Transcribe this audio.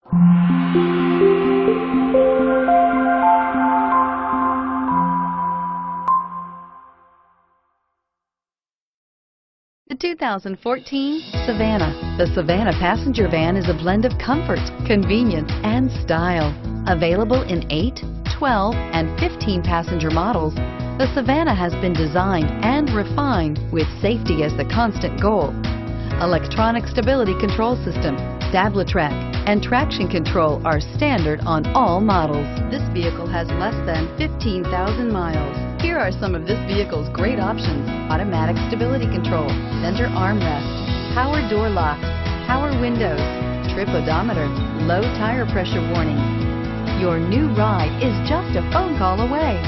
The 2014 Savannah. The Savannah passenger van is a blend of comfort, convenience, and style. Available in 8, 12, and 15 passenger models, the Savannah has been designed and refined with safety as the constant goal. Electronic stability control system, StableTrak, and traction control are standard on all models. This vehicle has less than 15,000 miles. Here are some of this vehicle's great options: automatic stability control, center armrest, power door locks, power windows, trip odometer, low tire pressure warning. Your new ride is just a phone call away.